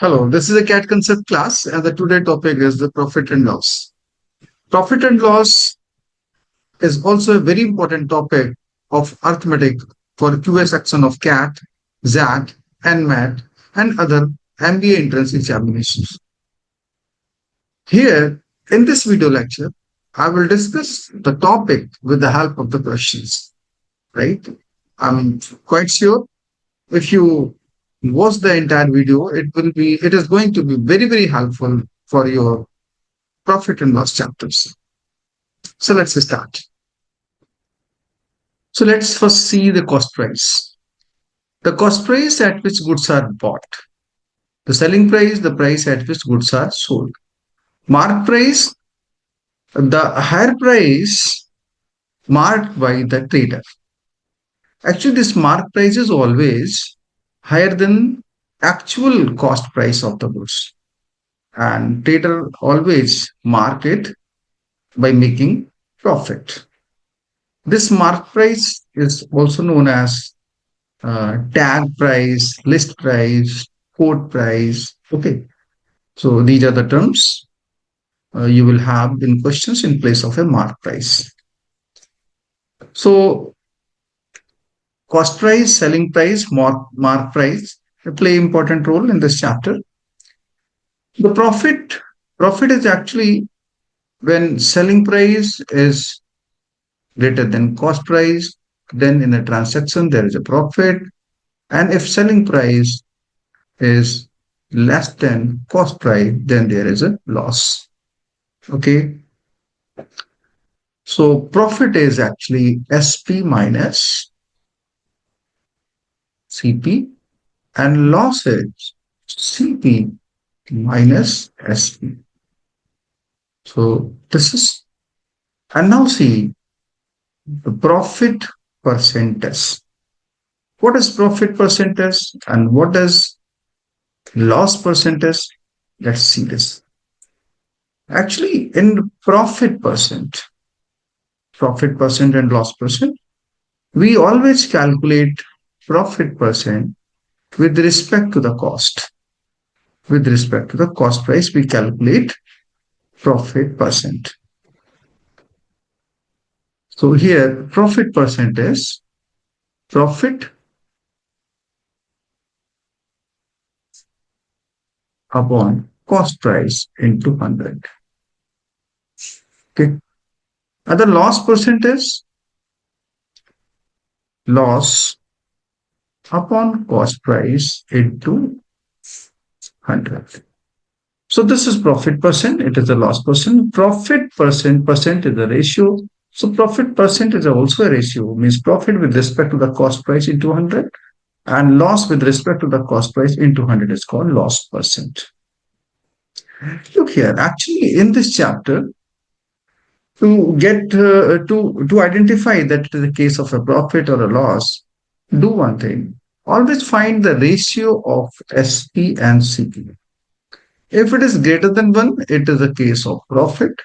Hello, this is a CAT concept class, and the today topic is the profit and loss. Profit and loss is also a very important topic of arithmetic for Q.A.I section of CAT, ZAT, NMAT, and other MBA entrance examinations. Here, in this video lecture, I will discuss the topic with the help of the questions, right? I'm quite sure if you watch the entire video, it is going to be very, very helpful for your profit and loss chapters. So let's start. So let's first see the cost price. The cost price at which goods are bought. The selling price, the price at which goods are sold. Mark price, the higher price marked by the trader. Actually, this mark price is always higher than actual cost price of the goods. And trader always mark it by making profit. This mark price is also known as tag price, list price, quote price. Okay, so these are the terms you will have in questions in place of a mark price. So cost price, selling price, mark price play important role in this chapter. The profit is actually when selling price is greater than cost price, then in a transaction there is a profit. And if selling price is less than cost price, then there is a loss. Okay. So profit is actually SP minus CP and loss is CP minus SP. So this is, and now see the profit percentage. What is profit percentage and what is loss percentage? Let's see this. Actually, in profit percent and loss percent, we always calculate profit percent with respect to the cost. With respect to the cost price, we calculate profit percent. So here, profit percent is profit upon cost price into 100. Okay. And the loss percent is loss upon cost price into 100. So this is profit percent, it is the loss percent. Profit percent is the ratio. So profit percent is also a ratio, means profit with respect to the cost price into 100 and loss with respect to the cost price into 100 is called loss percent. Look here, actually in this chapter, to get to identify that it is a case of a profit or a loss, do one thing. Always find the ratio of SP and CP. If it is greater than 1, it is a case of profit.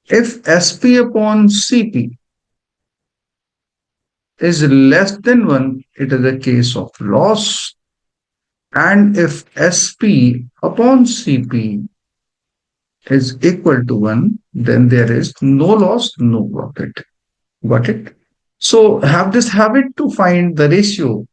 If SP upon CP is less than 1, it is a case of loss. And if SP upon CP is equal to 1, then there is no loss, no profit. Got it? So have this habit to find the ratio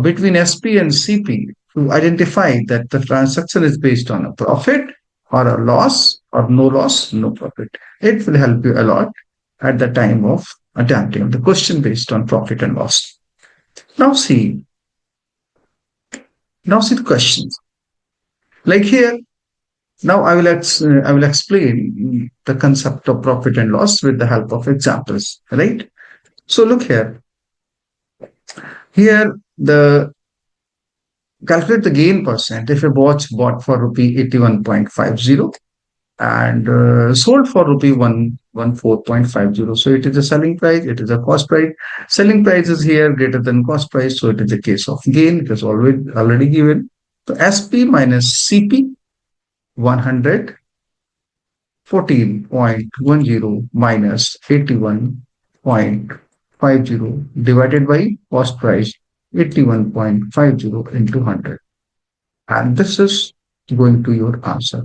between SP and CP to identify that the transaction is based on a profit or a loss, no profit. It will help you a lot at the time of attempting the question based on profit and loss. Now see the questions. Like here, now I will explain the concept of profit and loss with the help of examples, right? So look here. Here the calculate the gain percent if a watch bought for rupee 81.50 and sold for rupee 114.50. So it is a selling price, it is a cost price. Selling price is here greater than cost price, so it is a case of gain. It is already given. So SP minus CP 114.10 minus 81.50 divided by cost price 81.50 into 100. And this is going to your answer.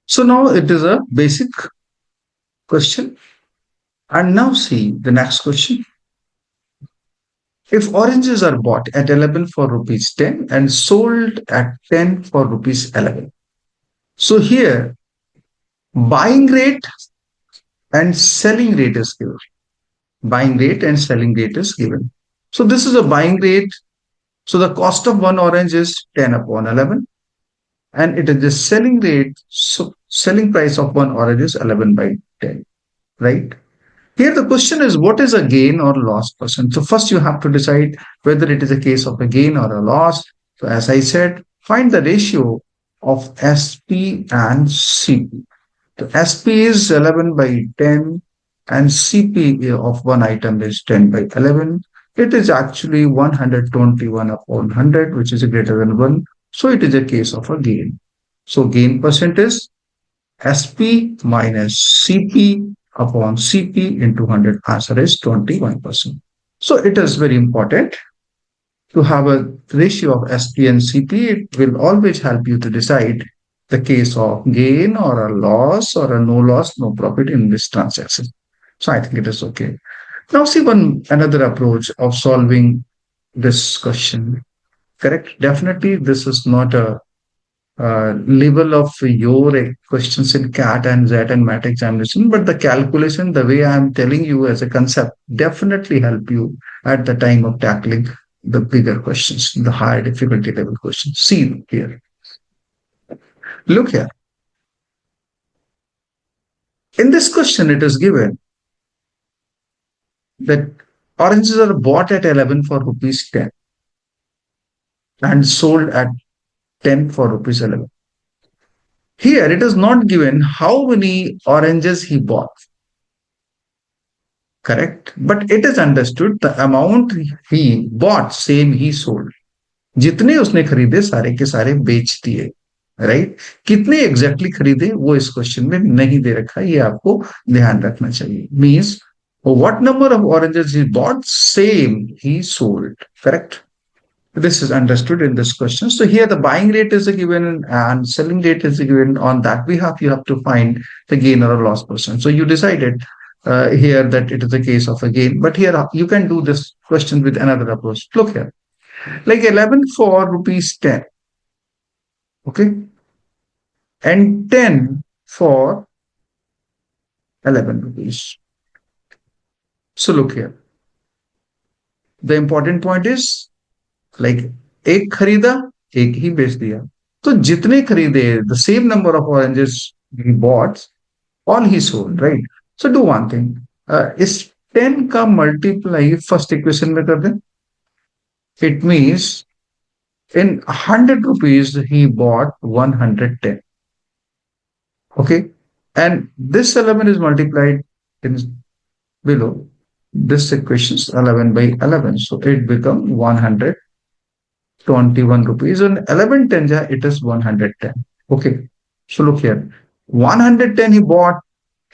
So now it is a basic question. And now see the next question. If oranges are bought at 11 for rupees 10 and sold at 10 for rupees 11. So here, buying rate and selling rate is given. Buying rate and selling rate is given. So this is a buying rate. So the cost of one orange is 10 upon 11. And it is the selling rate. So selling price of one orange is 11 by 10, right? Here the question is, what is a gain or loss percent? So first you have to decide whether it is a case of a gain or a loss. So as I said, find the ratio of SP and CP. So SP is 11 by 10 and CP of one item is 10 by 11. It is actually 121 upon 100, which is greater than 1. So it is a case of a gain. So gain percent is SP minus CP upon CP into 100. Answer is 21%. So it is very important to have a ratio of SP and CP. It will always help you to decide the case of gain or a loss or a no loss, no profit in this transaction. So I think it is okay. Now see one another approach of solving this question. Correct? Definitely this is not a level of your questions in CAT and Z and MAT examination, but the calculation, the way I am telling you as a concept, definitely help you at the time of tackling the bigger questions, the higher difficulty level questions. See here. Look here. In this question, it is given that oranges are bought at 11 for rupees 10 and sold at 10 for rupees 11. Here, it is not given how many oranges he bought. Correct, but it is understood the amount he bought same he sold. जितने उसने खरीदे सारे के सारे बेच दिए, right? कितने exactly खरीदे वो इस क्वेश्चन में नहीं दे रखा, ये आपको ध्यान रखना चाहिए. Means what number of oranges he bought same he sold. Correct? This is understood in this question. So here the buying rate is a given and selling rate is a given. On that behalf, you have to find the gain or a loss percent. So you decided here that it is a case of a gain. But here you can do this question with another approach. Look here, like 11 for rupees 10, okay, and 10 for 11 rupees. So look here. The important point is like एक खरीदा एक ही बेच दिया, तो जितने खरीदे the same number of oranges he bought all he sold, right? So do one thing, इस 10 का multiply first equation में कर दें. It means in 100 rupees he bought 110, okay, and this 11 is multiplied in below this equations 11 by 11, so it becomes 121 rupees. And 11 10 it is 110. Okay. So look here. 110 he bought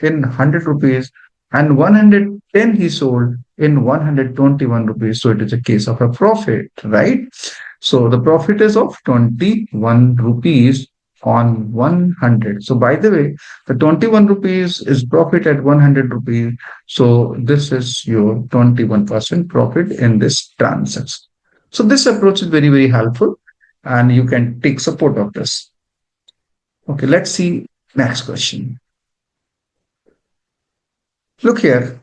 in 100 rupees and 110 he sold in 121 rupees. So it is a case of a profit, right? So the profit is of 21 rupees on 100. So by the way, the 21 rupees is profit at 100 rupees. So this is your 21% profit in this transaction. So this approach is very, very helpful and you can take support of this. Okay, let's see next question. Look here,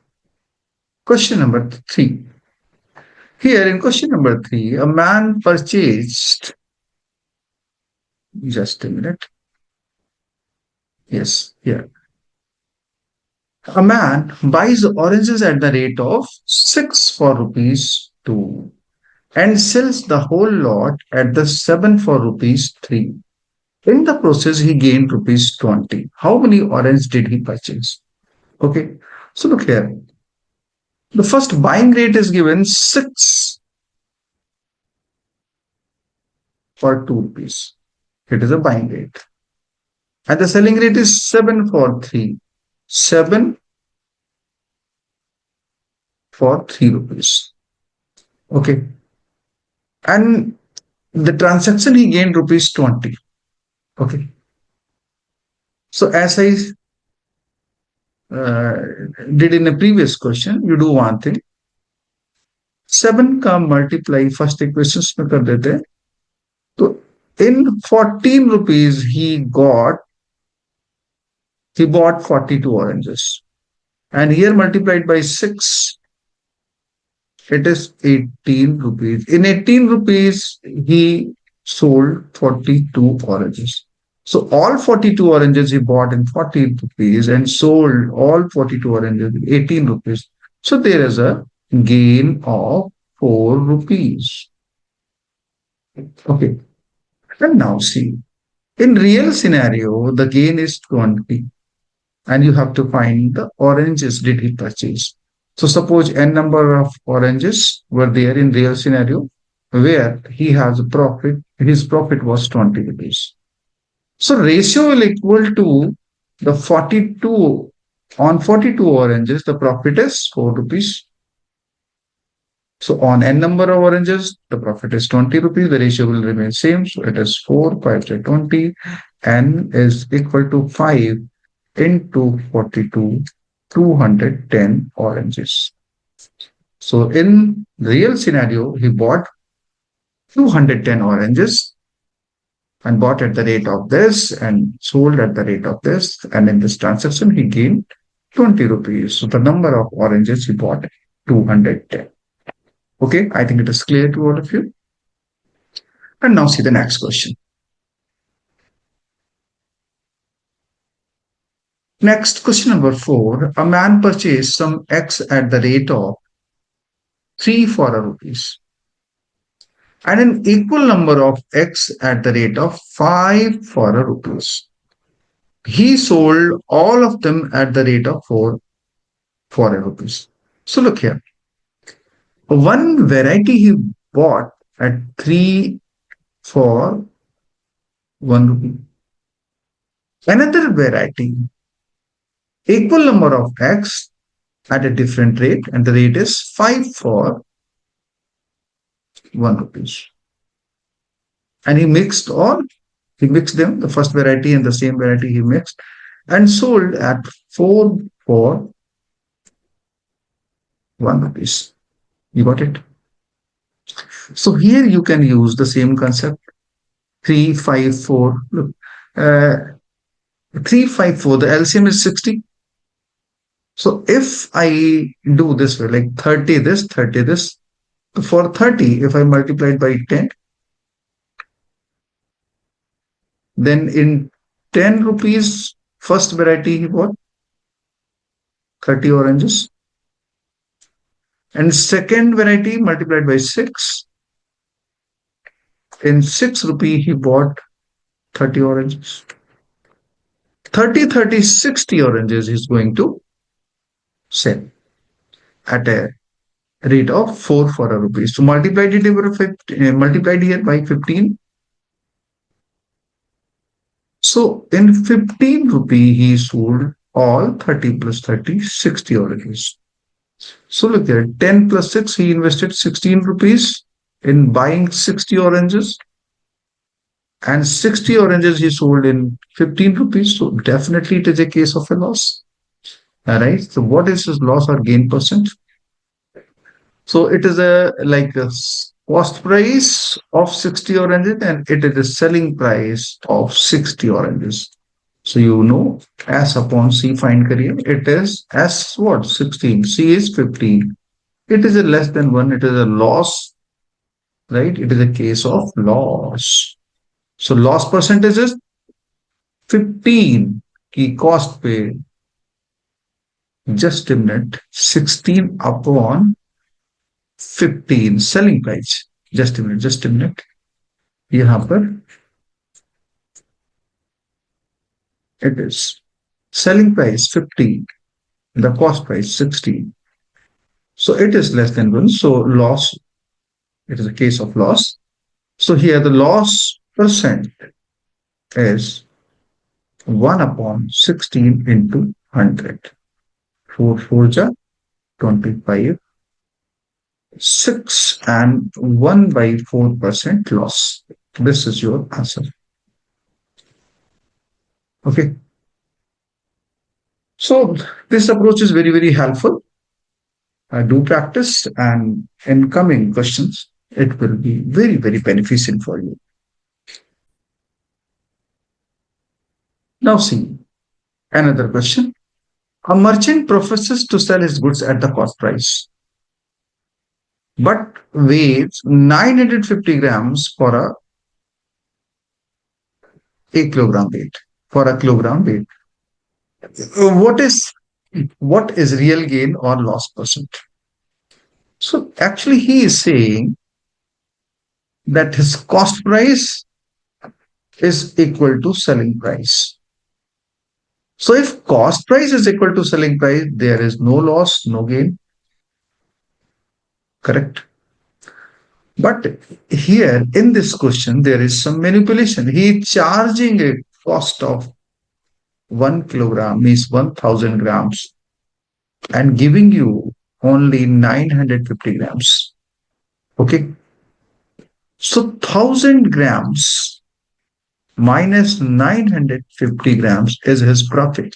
question number 3. Here in question number 3, a man purchased, just a minute. Yes, here. A man buys oranges at the rate of 6 for rupees 2 and sells the whole lot at the 7 for rupees 3. In the process, he gained rupees 20. How many oranges did he purchase? Okay, so look here. The first buying rate is given 6 for 2 rupees. It is a buying rate. And the selling rate is 7 for 3. 7 for 3 rupees. Okay. And the transaction he gained rupees 20. Okay. So as I uh, did in a previous question, you do one thing. 7 का multiply first equations में कर देते हैं. So in 14 rupees he bought 42 oranges. And here multiplied by 6, it is 18 rupees. In 18 rupees, he sold 42 oranges. So all 42 oranges he bought in 14 rupees and sold all 42 oranges in 18 rupees. So there is a gain of 4 rupees. Okay. And now see, in real scenario, the gain is 20 and you have to find the oranges did he purchase. So suppose n number of oranges were there in real scenario where he has a profit, his profit was 20 rupees. So ratio will equal to the 42 on 42 oranges, the profit is 4 rupees. So on n number of oranges, the profit is 20 rupees. The ratio will remain same. So it is 4, 5 to 20. N is equal to 5 into 42, 210 oranges. So in real scenario, he bought 210 oranges and bought at the rate of this and sold at the rate of this. And in this transaction, he gained 20 rupees. So the number of oranges he bought, 210. Okay, I think it is clear to all of you. And now see the next question. Next, question number 4. A man purchased some X at the rate of 3 for a rupees and an equal number of X at the rate of 5 for a rupees. He sold all of them at the rate of 4 for a rupees. So look here. One variety he bought at 3 for 1 rupee. Another variety, equal number of X at a different rate, and the rate is 5 for 1 rupees. And he mixed them, the first variety and the same variety he mixed, and sold at 4 for 1 rupees. You got it? So here you can use the same concept. 3, 5, 4. Look, 3, 5, 4. The LCM is 60. So if I do this way, like 30 this, 30 this, for 30, if I multiply it by 10, then in 10 rupees, first variety he bought 30 oranges. And second variety multiplied by 6. In 6 rupee, he bought 30 oranges. 30, 30, 60 oranges he's going to sell at a rate of 4 for a rupee. So multiplied here by 15. So in 15 rupee, he sold all 30 plus 30, 60 oranges. So look here, 10 plus 6, he invested 16 rupees in buying 60 oranges. And 60 oranges he sold in 15 rupees. So definitely it is a case of a loss. All right. So what is his loss or gain percent? So it is a cost price of 60 oranges and it is a selling price of 60 oranges. So you know S upon C find career. It is S what? 16. C is 15. It is a less than 1. It is a loss. Right? It is a case of loss. So loss percentage is 15 की cost पे just a minute 16 upon 15 selling price. Just a minute. यहाँ पर it is selling price 15, the cost price 16. So it is less than 1. So loss, it is a case of loss. So here the loss percent is 1 upon 16 into 100. 4 4 ja 25. 6 and 1 by 4% loss. This is your answer. Okay. So this approach is very, very helpful. Do practice, and in coming questions, it will be very, very beneficial for you. Now see another question. A merchant professes to sell his goods at the cost price, but weighs 950 grams for a kilogram weight. For a kilogram weight, what is real gain or loss percent? So actually, he is saying that his cost price is equal to selling price. So if cost price is equal to selling price, there is no loss, no gain. Correct. But here in this question, there is some manipulation. He is charging a cost of 1 kilogram, means 1000 grams, and giving you only 950 grams. Okay. So 1000 grams minus 950 grams is his profit.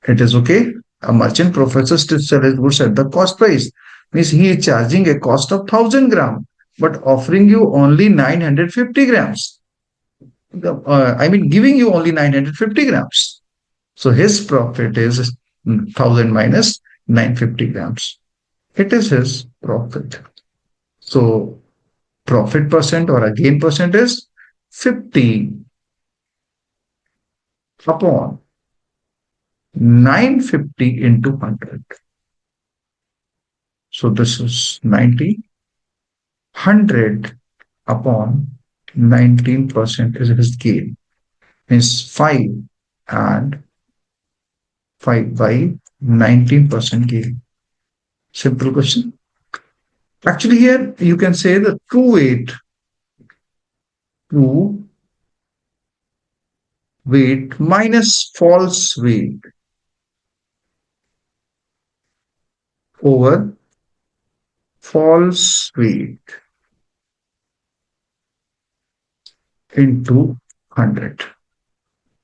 It is okay. A merchant professes to sell his goods at the cost price. Means he is charging a cost of 1000 grams, but offering you only 950 grams. Giving you only 950 grams. So his profit is 1000 minus 950 grams. It is his profit. So profit percent or a gain percent is 50 upon 950 into 100. So this is 90. 100 upon 19% is his gain. Means 5 and 5 by 19% gain. Simple question. Actually, here you can say the true weight minus false weight over false weight into 100.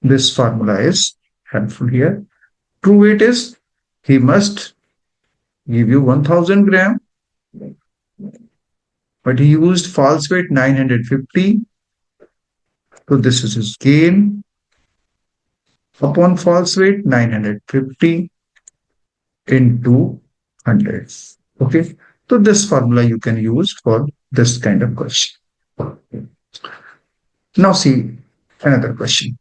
This formula is helpful here. True weight is he must give you 1000 gram, but he used false weight 950. So this is his gain upon false weight 950 into 100. Okay. So this formula you can use for this kind of question. Now see another question.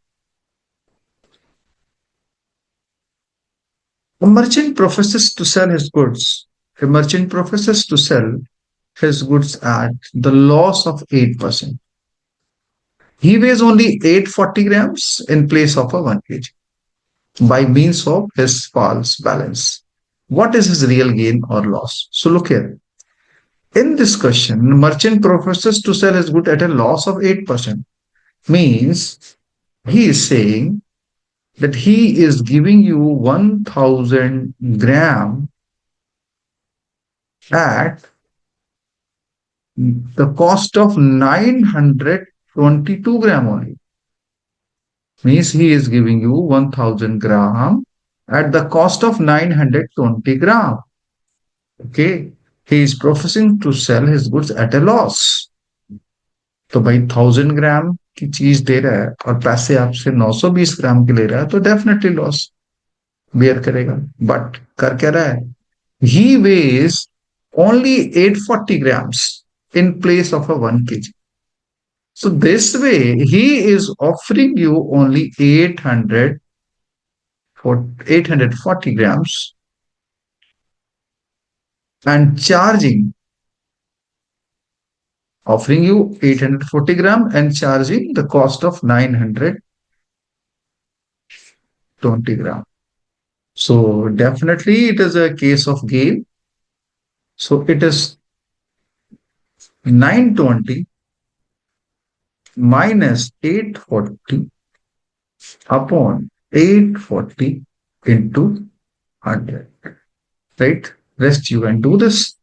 A merchant professes to sell his goods. A merchant professes to sell his goods at the loss of 8%. He weighs only 840 grams in place of a 1 kg by means of his false balance. What is his real gain or loss? So look here. In this question, merchant professes to sell his good at a loss of 8%. Means he is saying that he is giving you 1000 gram at the cost of 922 gram only. Means he is giving you 1000 gram at the cost of 920 gram. Okay. He is professing to sell his goods at a loss. तो भाई 1000 ग्राम की चीज दे रहा है और पैसे आपसे 920 ग्राम के ले रहा है तो डेफिनेटली लॉस बियर करेगा. बट कर क्या रहा है? ही veg only 840 grams in place of a 1 kg. So this way he is offering you only 840 grams and offering you 840 gram and charging the cost of 920 gram. So definitely it is a case of gain. So it is 920 minus 840 upon 840 into 100, right? Rest you can do this.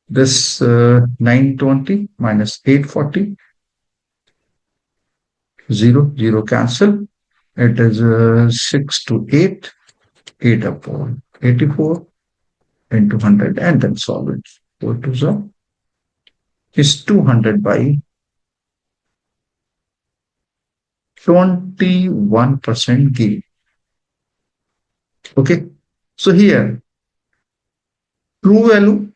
This 920 minus 840, 0 cancel. It is 6 to 8, 8 upon 84 into 100 and then solve it. 4 to 0 is 200 by 21% gain. Okay. So here, true value,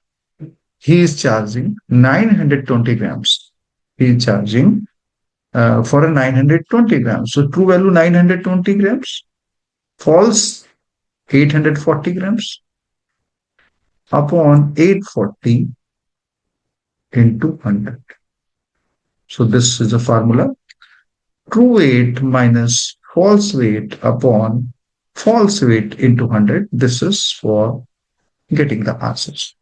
he is charging 920 grams. He is charging for a 920 grams. So true value 920 grams. False 840 grams upon 840 into 100. So this is a formula. True weight minus false weight upon false weight into 100. This is for getting the answers.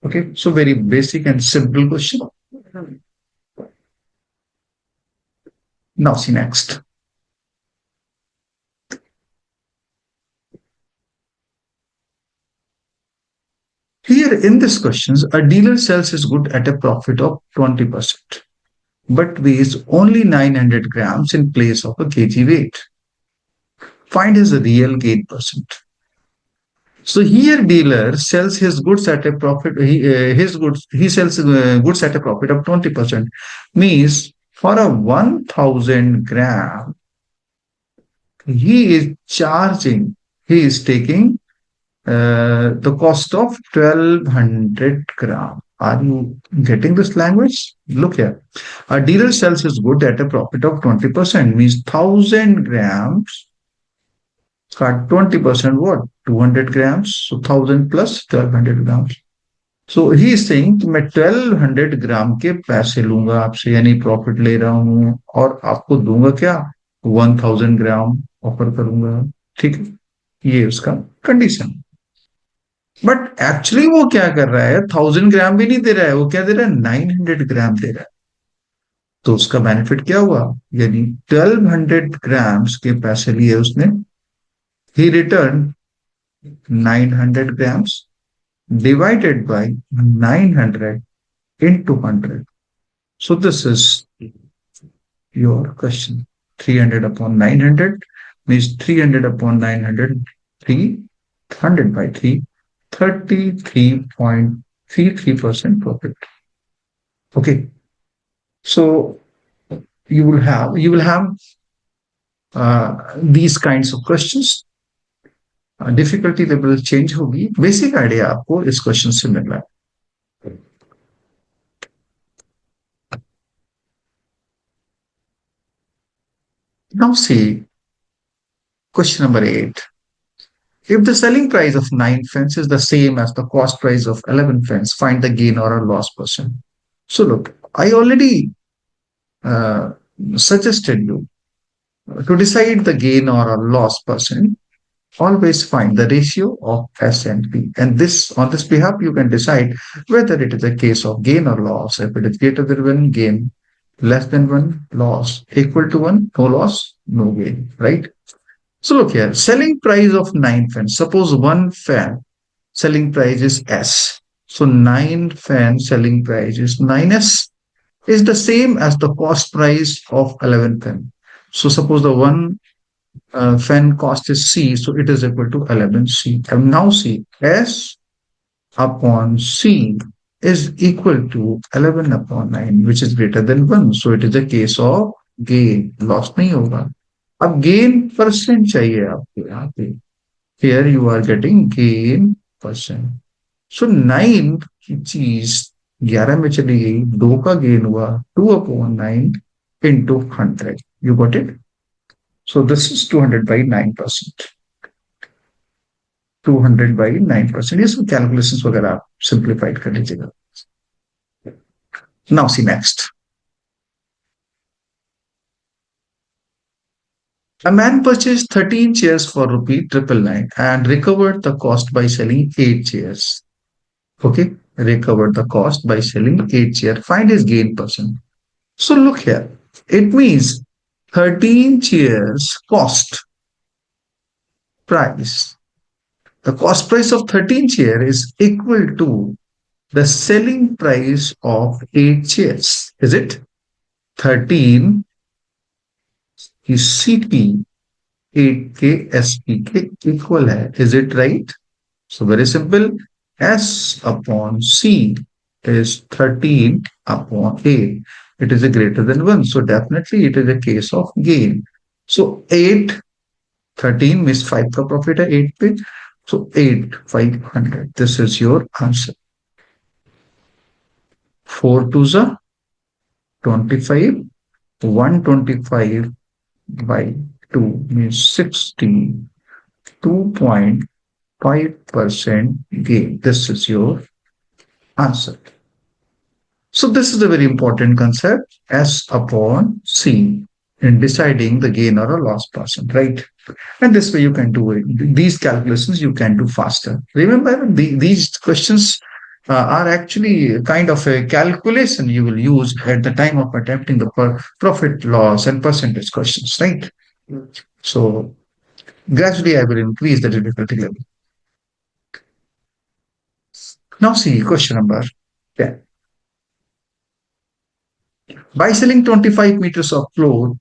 Okay, so very basic and simple question. Now see next. Here in this questions, a dealer sells his good at a profit of 20%, but weighs only 900 grams in place of a kg weight. Find his real gain percent. So here dealer sells his goods at a profit. He sells goods at a profit of 20%. Means for a 1000 gram, he is charging. He is taking the cost of 1200 gram. Are you getting this language? Look here. A dealer sells his good at a profit of 20%. Means 1000 grams cut 20% what? 200 grams. So 1000 plus 1200 grams. So he is saying कि मैं 1200 ग्राम के पैसे लूंगा आपसे यानी profit ले रहा हूं और आपको दूंगा क्या 1000 ग्राम ऑफर करूंगा ठीक है ये उसका कंडीशन बट एक्चुअली वो क्या कर रहा है 1000 ग्राम भी नहीं दे रहा है वो क्या दे रहा है 900 ग्राम दे रहा है तो उसका बेनिफिट क्या हुआ यानी 1200 ग्राम्स के पैसे लिए उसने he returned 900 grams divided by 900 into 100. So this is your question. 300 upon 900 means 300 upon 900, 300 by 3, 33.33% profit. Okay. So you will have these kinds of questions. Difficulty level change होगी बेसिक आइडिया आपको इस question से मिल रहा है Now see question number 8. If the selling price of 9 pence is the same as the cost price of 11 pence, find the gain or a loss percent. So look, I already suggested you to decide the gain or a loss percent. Always find the ratio of S and P. And this on this behalf, you can decide whether it is a case of gain or loss. If it is greater than 1, gain, less than 1, loss, equal to 1, no loss, no gain, right? So look here, selling price of 9 fans. Suppose one fan selling price is S. So 9 fan selling price is 9S is the same as the cost price of 11 fan. So suppose the one fan cost is C, so it is equal to 11C. And now see, S upon C is equal to 11 upon 9, which is greater than 1. So it is a case of gain. Loss नहीं होगा. अब gain percent चाहिए आपको यहाँ पे. Here you are getting gain percent. So 9 की चीज 11 में चली गई, 2 का गेन हुआ 2 upon 9 into 100. You got it? So this is 200 by 9%. 200 by 9%. ये सब calculations वगैरह आप simplified कर लीजिएगा. Now see next. A man purchased 13 chairs for rupee 999 and recovered the cost by selling 8 chairs. Okay, recovered the cost by selling 8 chairs. Find his gain percent. So look here. It means 13 chairs cost price. The cost price of 13 chair is equal to the selling price of 8 chairs. Is it? 13 is CP, 8K SPK equal है. Is it right? So very simple. S upon C is 13 upon 8. It is a greater than 1. So definitely it is a case of gain. So 8, 13 means 5 का profit है 8 पे. So 8, 500. This is your answer. 4 to the 25. 125 by 2 means 62.5% gain. This is your answer. So this is a very important concept, S upon C, in deciding the gain or a loss percent, right? And this way you can do it. These calculations you can do faster. Remember, these questions are actually kind of a calculation you will use at the time of attempting the profit, loss, and percentage questions, right? So gradually I will increase the difficulty level. Now see question number 10. By selling 25 meters of cloth,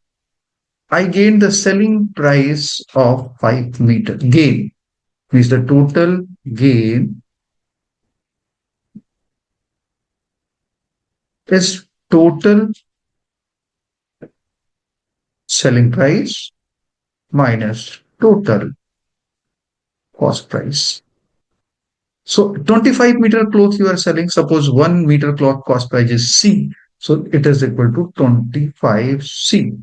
I gained the selling price of 5 meter. Gain means the total gain is total selling price minus total cost price. So 25-meter cloth you are selling, suppose 1 meter cloth cost price is C. So it is equal to 25C.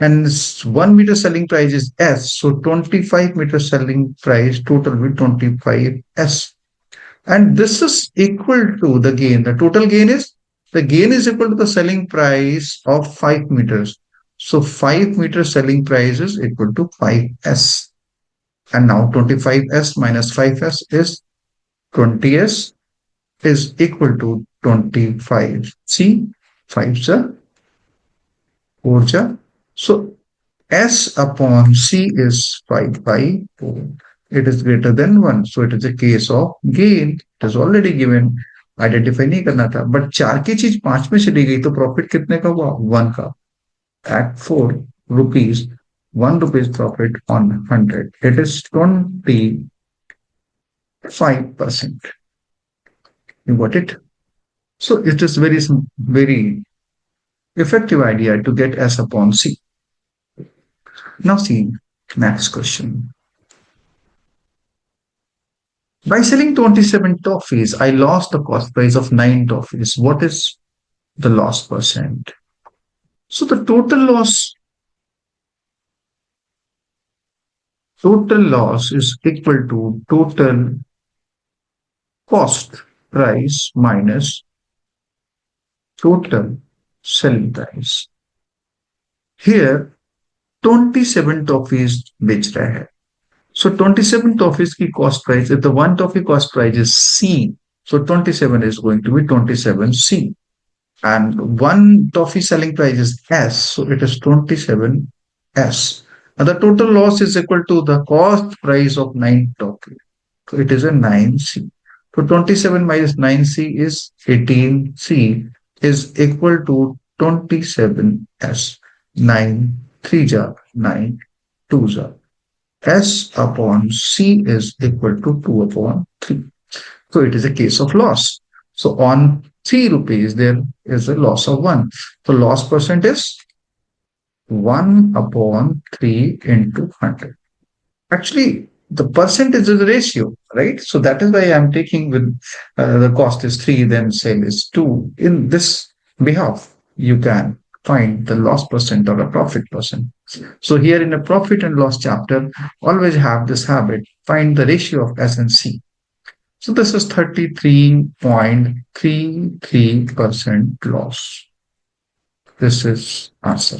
And 1 meter selling price is S. So 25-meter selling price total will be 25S. And this is equal to the gain. The total gain is, the gain is equal to the selling price of 5 meters. So 5 meter selling price is equal to 5S. And now 25S minus 5S is 20S is equal to 25C. 5 ja, 4 ja. So S upon C is 5 by 4. It is greater than 1. So it is a case of gain. It is already given. Identify नहीं करना था but 4 की चीज 5 में चली गई तो profit कितने का हुआ 1 का at 4 rupees 1 rupees profit on 100. It is 25%. You got it? So it is very effective idea to get S upon C. Now see next question. By selling 27 toffees, I lost the cost price of 9 toffees. What is the loss percent? So the total loss is equal to total cost price minus total selling price. Here 27 toffees बेच रहा है. So 27 toffees की cost price, if the one toffee cost price is C, so 27 is going to be 27C. And one toffee selling price is S, so it is 27S. And the total loss is equal to the cost price of 9 toffee. So it is a 9C. So 27 minus 9C is 18C is equal to 27S. 9 3 ja, 9 2 ja. S upon C is equal to 2 upon 3. So it is a case of loss. So on 3 rupees, there is a loss of 1. So loss percent is 1 upon 3 into 100. Actually, the percentage is a ratio, right? So that is why I'm taking with the cost is 3, then sale is 2. In this behalf, you can find the loss percent or a profit percent. So here in the profit and loss chapter, always have this habit, find the ratio of S and C. So this is 33.33% loss. This is answer.